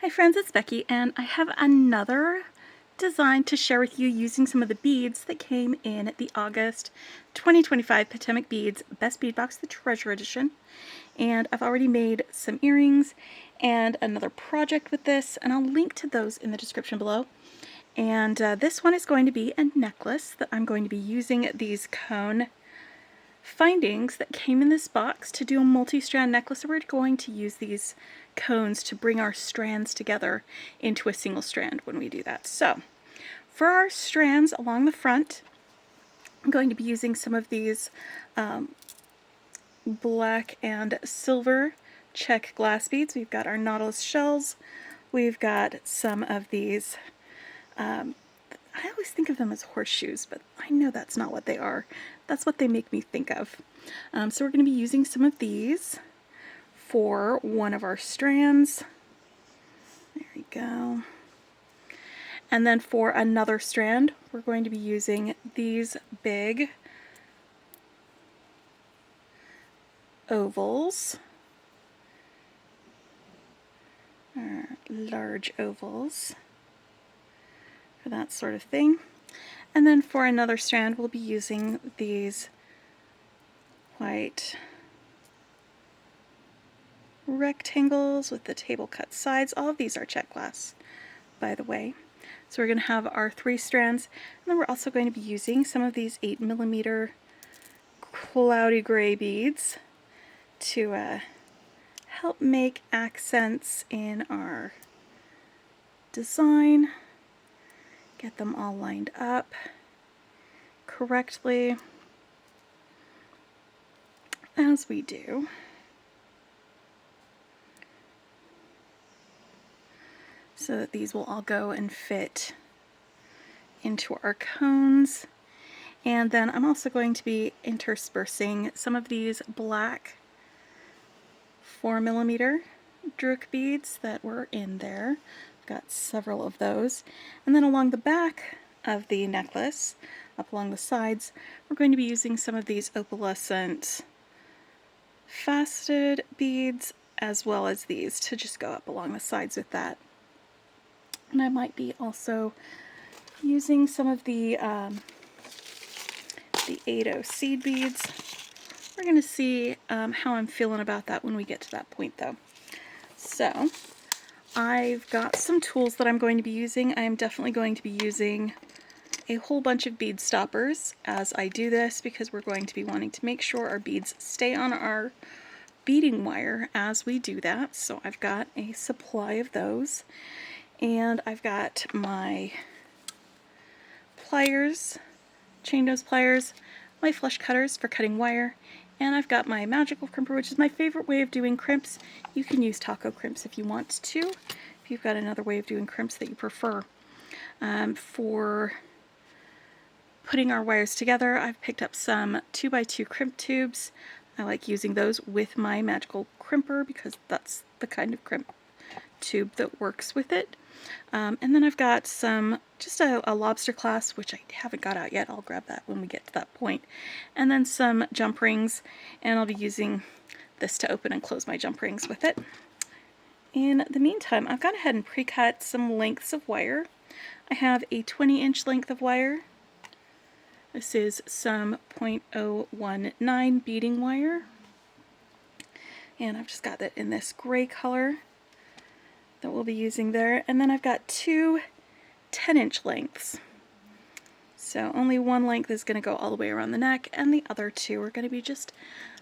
Hi friends, it's Becky, and I have another design to share with you using some of the beads that came in the August 2025 Potomac Beads Best Bead Box, the Treasure Edition. And I've already made some earrings and another project with this, and I'll link to those in the description below. And this one is going to be a necklace that I'm going to be using these cone findings that came in this box to do a multi-strand necklace. We're going to use these cones to bring our strands together into a single strand when we do that. So for our strands along the front, I'm going to be using some of these black and silver check glass beads. We've got our nautilus shells. We've got some of these I always think of them as horseshoes, but I know that's not what they are. That's what they make me think of. So we're going to be using some of these for one of our strands. There we go. And then for another strand, we're going to be using these big ovals, or large ovals, for that sort of thing. And then for another strand, we'll be using these white rectangles with the table cut sides. All of these are check glass, by the way. So we're going to have our 3 strands, and then we're also going to be using some of these 8mm cloudy gray beads to help make accents in our design. Get them all lined up correctly, as we do. So that these will all go and fit into our cones. And then I'm also going to be interspersing some of these black 4mm Druk beads that were in there. I've got several of those. And then along the back of the necklace, up along the sides, we're going to be using some of these opalescent faceted beads, as well as these to just go up along the sides with that. And I might be also using some of the 80 seed beads. We're going to see how I'm feeling about that when we get to that point, though. So I've got some tools that I'm going to be using. I am definitely going to be using a whole bunch of bead stoppers as I do this, because we're going to be wanting to make sure our beads stay on our beading wire as we do that. So I've got a supply of those. And I've got my pliers, chain nose pliers, my flush cutters for cutting wire, and I've got my magical crimper, which is my favorite way of doing crimps. You can use taco crimps if you want to, if you've got another way of doing crimps that you prefer. For putting our wires together, I've picked up some 2x2 crimp tubes. I like using those with my magical crimper because that's the kind of crimp tube that works with it. And then I've got some, just a lobster clasp, which I haven't got out yet. I'll grab that when we get to that point. And then some jump rings, and I'll be using this to open and close my jump rings with it. In the meantime, I've gone ahead and pre-cut some lengths of wire. I have a 20-inch length of wire. This is some 0.019 beading wire. And I've just got that in this gray color that we'll be using there. And then I've got 2 10-inch lengths. So only one length is going to go all the way around the neck, and the other 2 are going to be just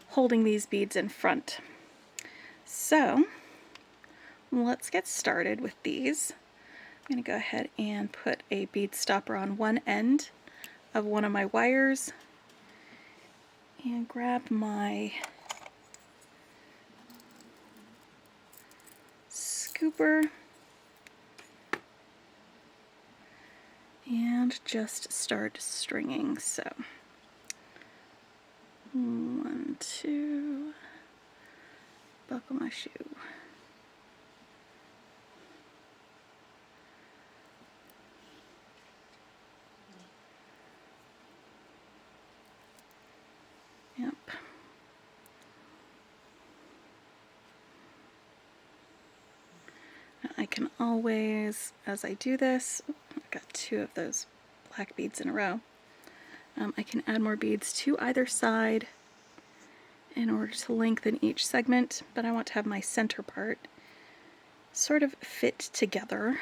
holding these beads in front. So let's get started with these. I'm going to go ahead and put a bead stopper on one end of one of my wires and grab my scooper and just start stringing. So 1, 2, buckle my shoe. Yep. can always, as I do this, I've got 2 of those black beads in a row. I can add more beads to either side in order to lengthen each segment, but I want to have my center part sort of fit together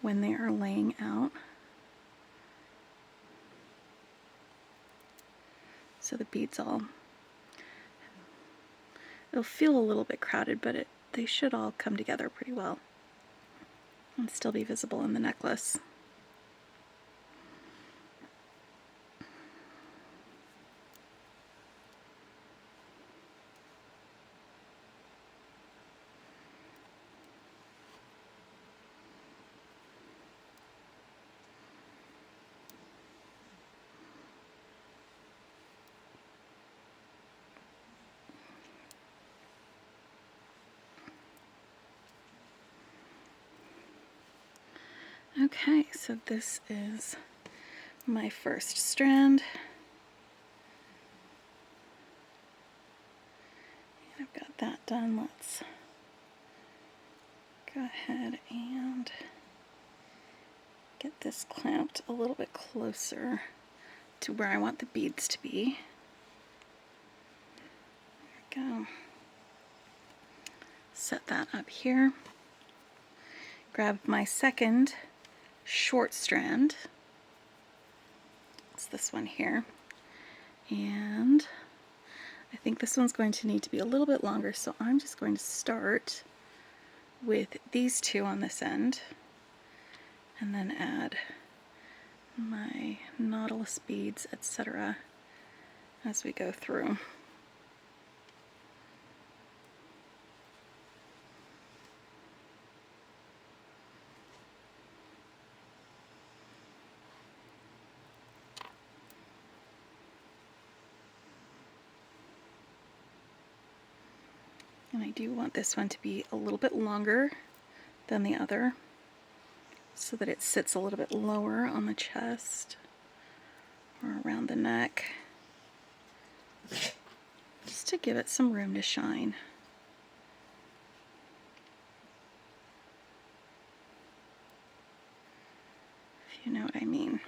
when they are laying out. So the beads it'll feel a little bit crowded, but they should all come together pretty well and still be visible in the necklace. Okay, so this is my first strand. And I've got that done. Let's go ahead and get this clamped a little bit closer to where I want the beads to be. There we go. Set that up here. Grab my second short strand. It's this one here. And I think this one's going to need to be a little bit longer, so I'm just going to start with these 2 on this end and then add my nautilus beads, etc. as we go through. And I do want this one to be a little bit longer than the other so that it sits a little bit lower on the chest or around the neck, just to give it some room to shine. If you know what I mean.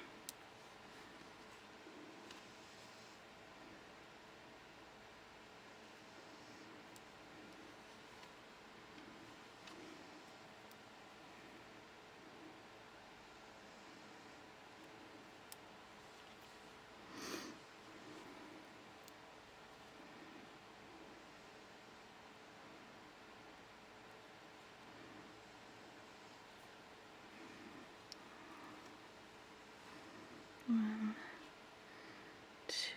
One,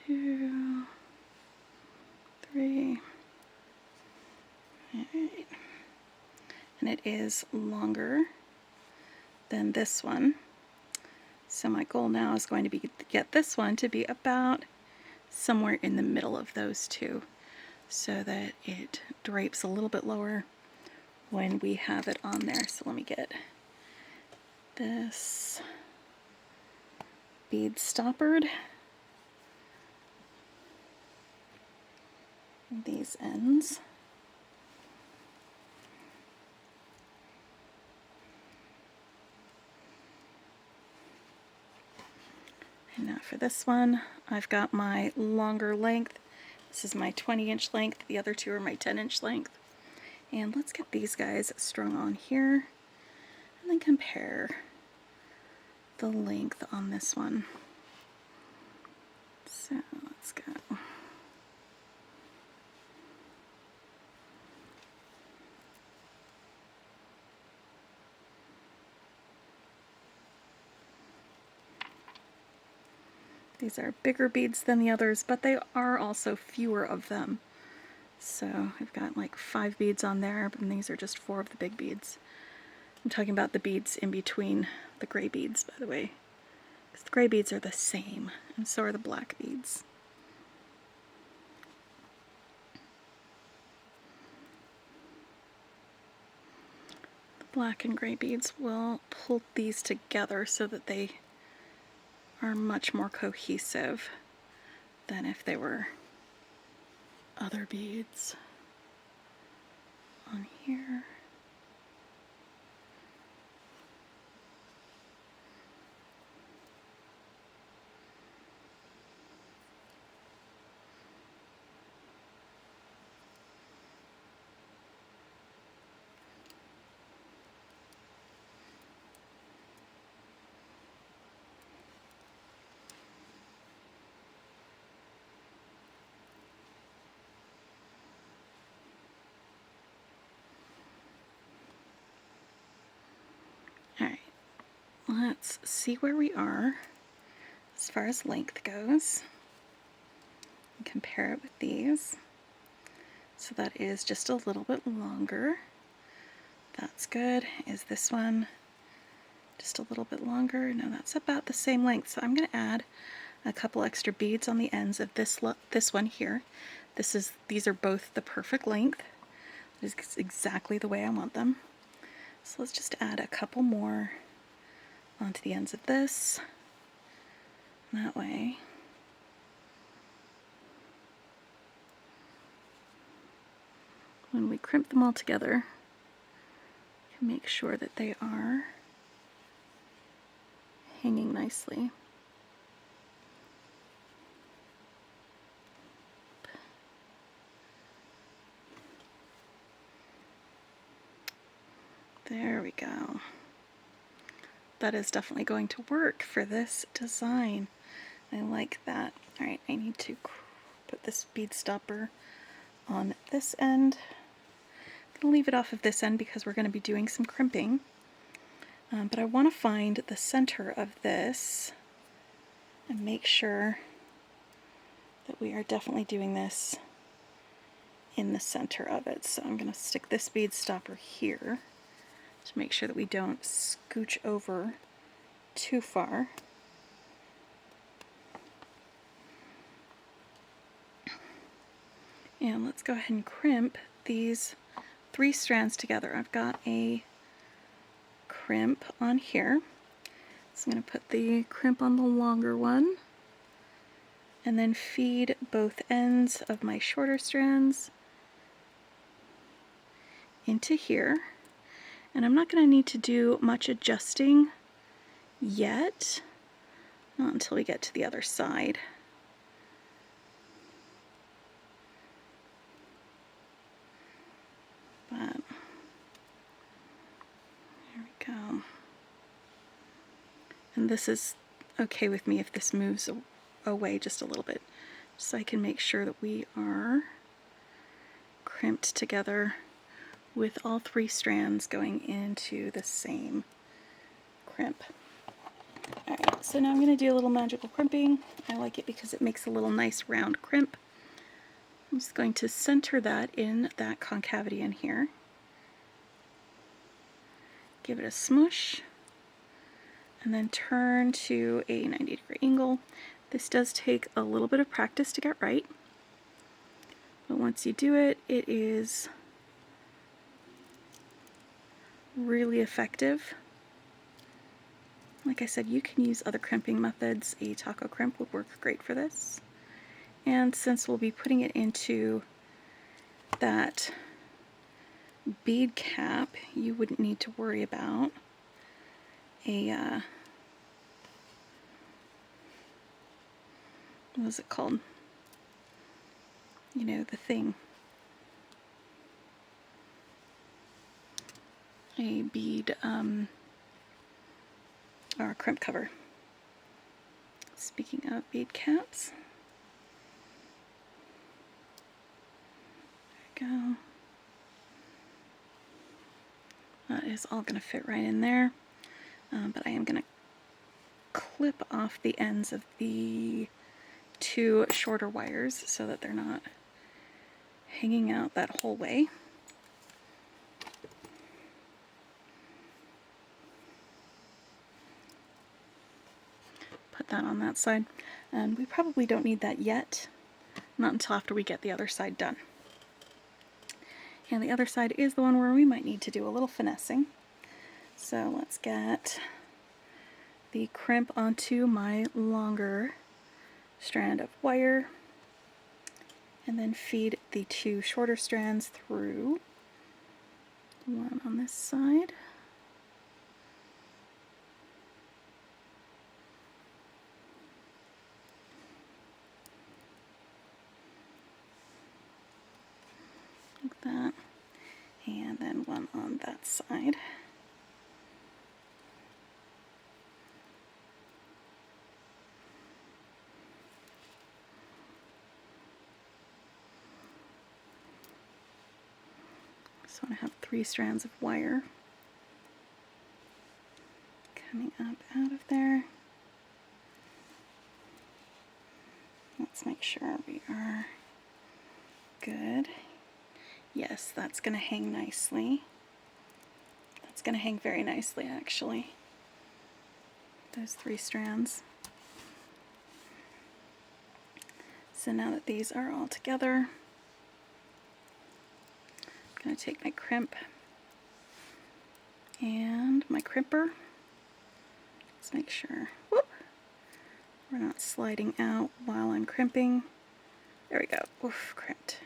2, 3. All right. And it is longer than this one. So my goal now is going to be to get this one to be about somewhere in the middle of those 2 so that it drapes a little bit lower when we have it on there. So let me get this bead stoppered. These ends. And now for this one, I've got my longer length. This is my 20-inch length. The other 2 are my 10-inch length. And let's get these guys strung on here and then compare the length on this one. So let's go. These are bigger beads than the others, but they are also fewer of them. So I've got like 5 beads on there, and these are just 4 of the big beads. I'm talking about the beads in between the gray beads, by the way. Because the gray beads are the same, and so are the black beads. The black and gray beads will pull these together so that they are much more cohesive than if they were other beads on here. let's see where we are as far as length goes and compare it with these. So that is just a little bit longer. That's good. Is this one just a little bit longer? No, that's about the same length. So I'm going to add a couple extra beads on the ends of this one here. These are both the perfect length. This is exactly the way I want them. So let's just add a couple more onto the ends of this. That way. When we crimp them all together, we can make sure that they are hanging nicely. There we go. That is definitely going to work for this design. I like that. Alright, I need to put this bead stopper on this end. I'm going to leave it off of this end because we're going to be doing some crimping. But I want to find the center of this and make sure that we are definitely doing this in the center of it. So I'm going to stick this bead stopper here to make sure that we don't scooch over too far. And let's go ahead and crimp these 3 strands together. I've got a crimp on here. So I'm going to put the crimp on the longer one and then feed both ends of my shorter strands into here. And I'm not going to need to do much adjusting yet, not until we get to the other side. But there we go. And this is okay with me if this moves away just a little bit, so I can make sure that we are crimped together with all 3 strands going into the same crimp. Alright, so now I'm going to do a little magical crimping. I like it because it makes a little nice round crimp. I'm just going to center that in that concavity in here. Give it a smoosh, and then turn to a 90-degree angle. This does take a little bit of practice to get right, but once you do it, it is really effective. Like I said, you can use other crimping methods. A taco crimp would work great for this. And since we'll be putting it into that bead cap, you wouldn't need to worry about a, what is it called? You know, the thing. A bead, or a crimp cover. Speaking of bead caps, there we go. That is all going to fit right in there, but I am going to clip off the ends of the 2 shorter wires so that they're not hanging out that whole way. Put that on that side, and we probably don't need that yet, not until after we get the other side done. And the other side is the one where we might need to do a little finessing. So let's get the crimp onto my longer strand of wire, and then feed the 2 shorter strands through. One on this side. Like that. And then one on that side. So I have 3 strands of wire. coming up out of there. Let's make sure we are good. Yes, that's going to hang nicely. That's going to hang very nicely, actually. Those 3 strands. So now that these are all together, I'm going to take my crimp and my crimper. Let's make sure we're not sliding out while I'm crimping. There we go. Oof, crimped.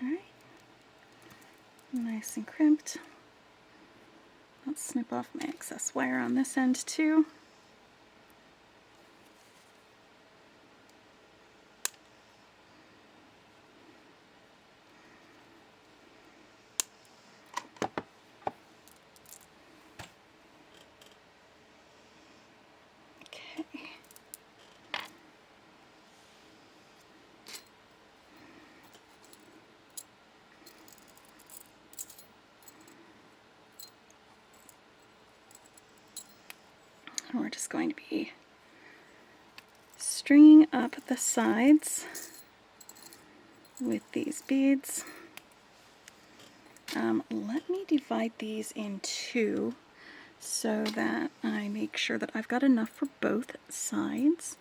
Alright. Nice and crimped. Let's snip off my excess wire on this end too. And we're just going to be stringing up the sides with these beads. Let me divide these in 2 so that I make sure that I've got enough for both sides.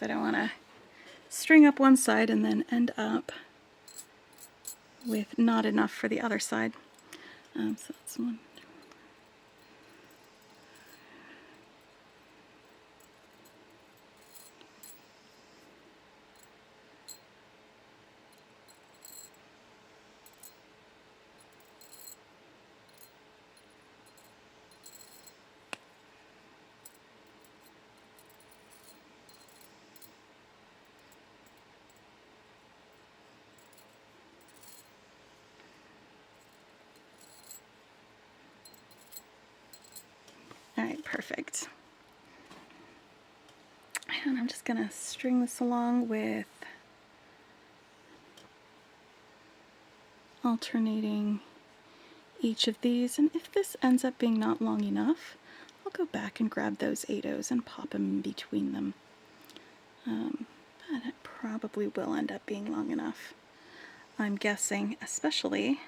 I don't want to string up one side and then end up with not enough for the other side. So that's one. Alright, perfect. And I'm just going to string this along with alternating each of these, and if this ends up being not long enough, I'll go back and grab those 8/0s and pop them in between them. But it probably will end up being long enough. I'm guessing, especially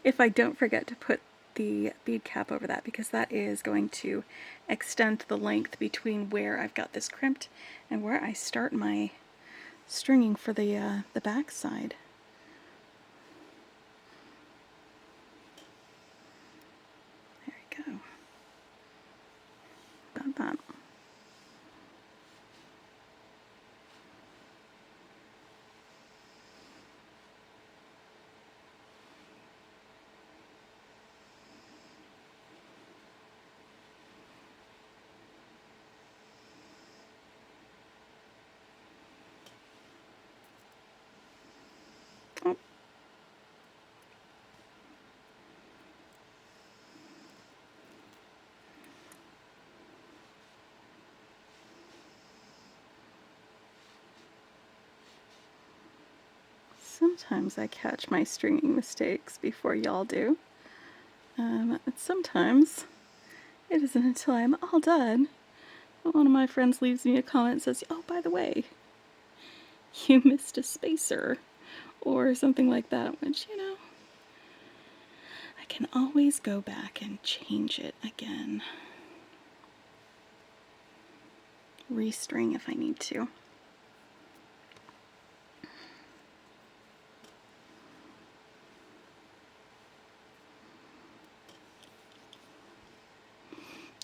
if I don't forget to put the bead cap over that, because that is going to extend the length between where I've got this crimped and where I start my stringing for the back side. There we go. About that. Oh. Sometimes I catch my stringing mistakes before y'all do. And sometimes it isn't until I'm all done that one of my friends leaves me a comment and says, "Oh, by the way, you missed a spacer," or something like that, which, you know, I can always go back and change it again. Restring if I need to.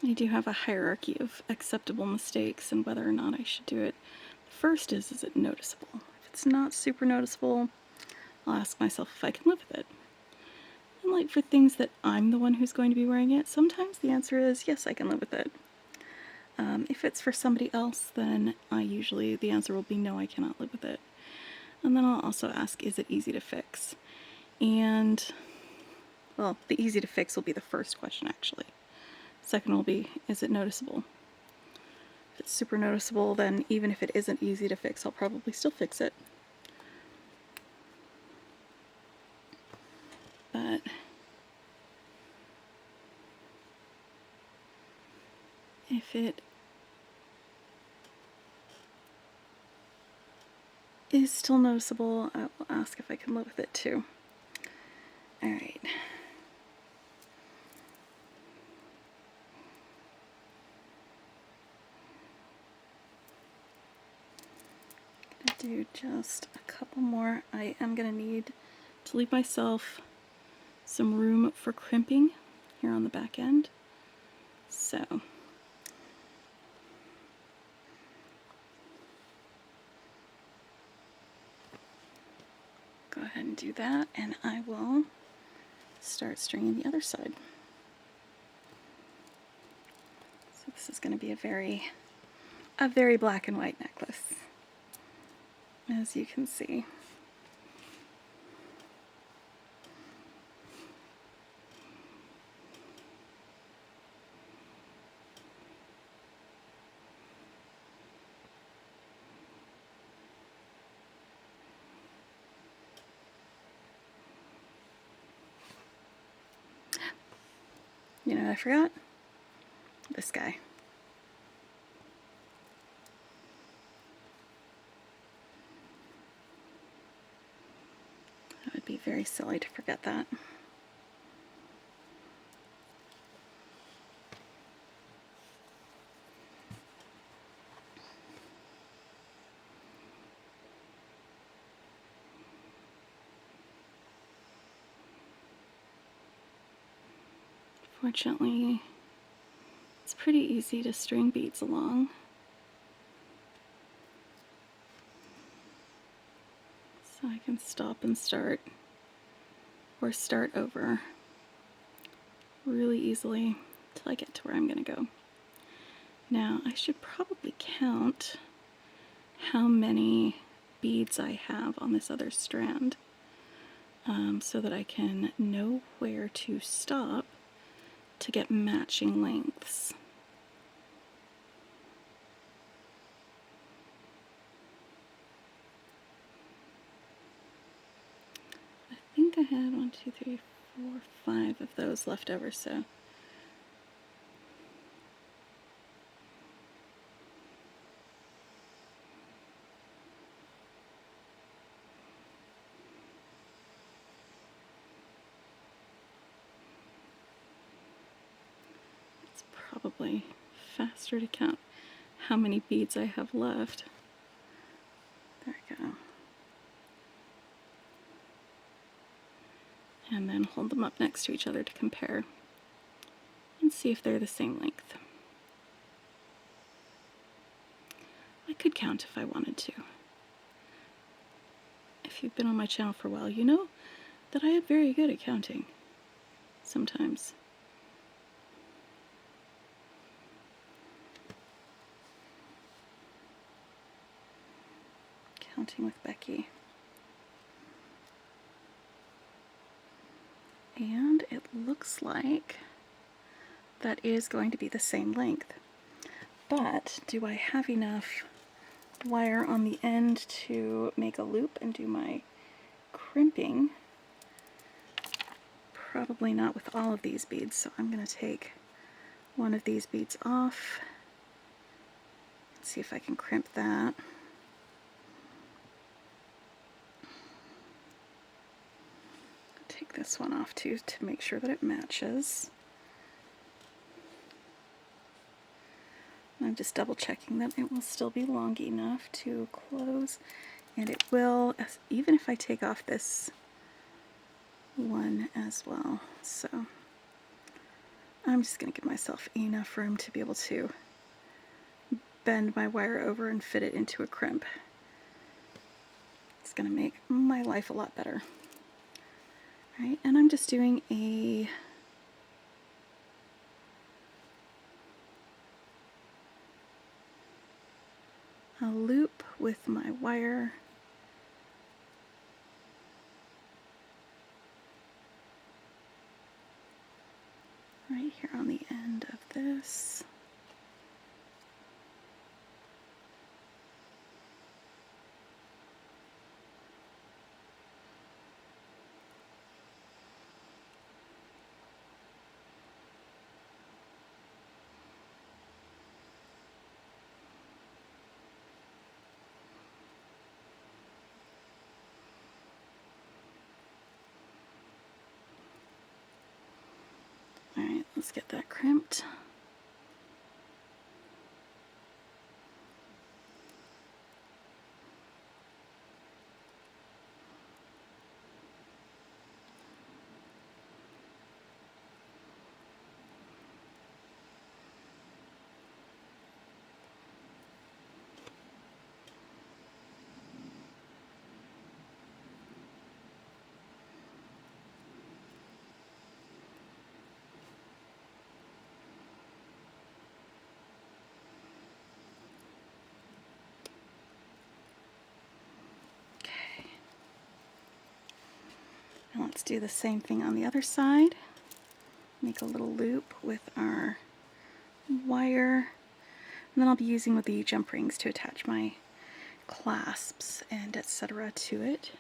I do have a hierarchy of acceptable mistakes and whether or not I should do it. The first is it noticeable? If it's not super noticeable, I'll ask myself if I can live with it. And like for things that I'm the one who's going to be wearing it, sometimes the answer is yes, I can live with it. If it's for somebody else, then usually the answer will be no, I cannot live with it. And then I'll also ask, is it easy to fix? And, well, the easy to fix will be the first question actually. Second will be, is it noticeable? If it's super noticeable, then even if it isn't easy to fix, I'll probably still fix it. But if it is still noticeable, I will ask if I can live with it too. Alright. Do just a couple more. I am going to need to leave myself some room for crimping here on the back end. So go ahead and do that, and I will start stringing the other side. So this is going to be a very black and white necklace, as you can see. You know what I forgot? This guy. That would be very silly to forget that. Fortunately, it's pretty easy to string beads along. So I can stop and start, or start over really easily till I get to where I'm going to go. Now, I should probably count how many beads I have on this other strand so that I can know where to stop to get matching lengths. I think I had 1, 2, 3, 4, 5 of those left over, so it's probably faster to count how many beads I have left. There we go. And then hold them up next to each other to compare and see if they're the same length. I could count if I wanted to. If you've been on my channel for a while, you know that I am very good at counting sometimes. Counting with Becky. And it looks like that is going to be the same length. But do I have enough wire on the end to make a loop and do my crimping? Probably not with all of these beads, so I'm going to take one of these beads off. Let's see if I can crimp that. Take this one off too to make sure that it matches. I'm just double checking that it will still be long enough to close, and it will, even if I take off this one as well. So I'm just going to give myself enough room to be able to bend my wire over and fit it into a crimp. It's going to make my life a lot better. All right, and I'm just doing a loop with my wire. Right here on the end of this. All right, let's get that crimped. Now let's do the same thing on the other side. Make a little loop with our wire. And then I'll be using with the jump rings to attach my clasps and etc. to it.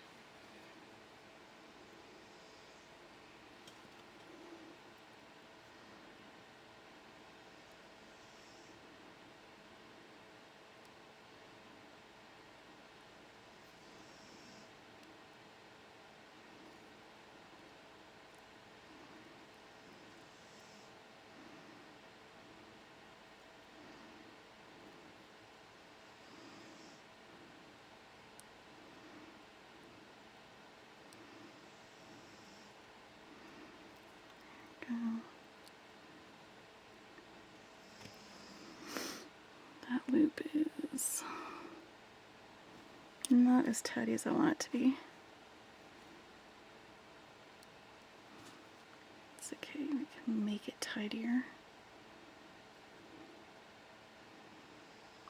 That loop is not as tidy as I want it to be. It's okay, we can make it tidier.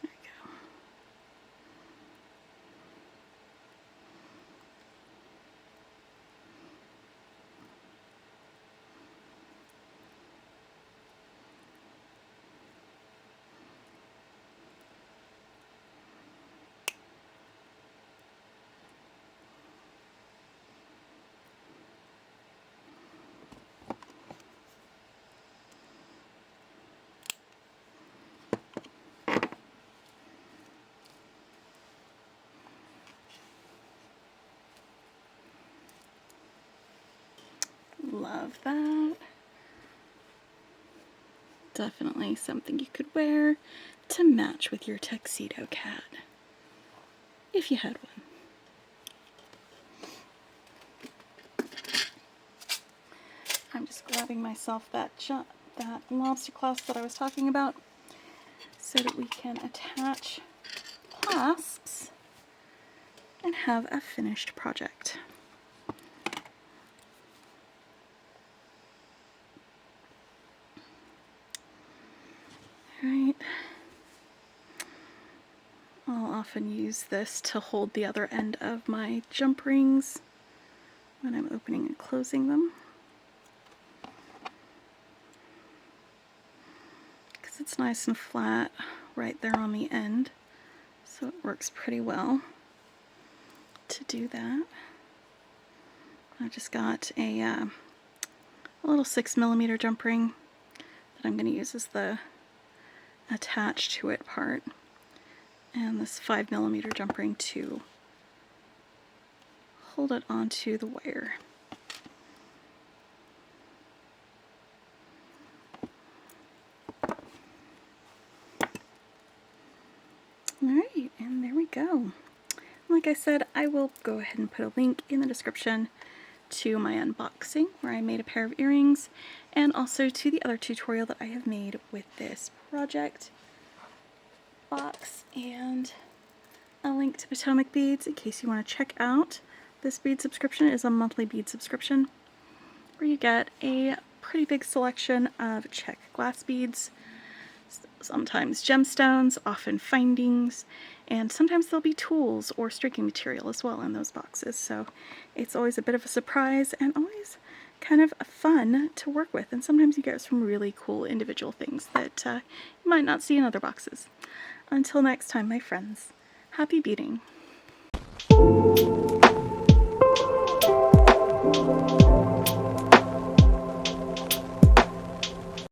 There we go. Love that. Definitely something you could wear to match with your tuxedo cat, if you had one. I'm just grabbing myself that lobster clasp that I was talking about so that we can attach clasps and have a finished project. Alright, I'll often use this to hold the other end of my jump rings when I'm opening and closing them, because it's nice and flat right there on the end, so it works pretty well to do that. I just got a little 6mm jump ring that I'm going to use as the attached to it part, and this 5mm jump ring to hold it onto the wire. Alright, and there we go. Like I said, I will go ahead and put a link in the description to my unboxing where I made a pair of earrings, and also to the other tutorial that I have made with this project box, and a link to Potomac Beads in case you want to check out this bead subscription. It is a monthly bead subscription where you get a pretty big selection of check glass beads, sometimes gemstones, often findings, and sometimes there'll be tools or streaking material as well in those boxes. So it's always a bit of a surprise and always kind of fun to work with, and sometimes you get some really cool individual things that you might not see in other boxes. Until next time, my friends, happy beading!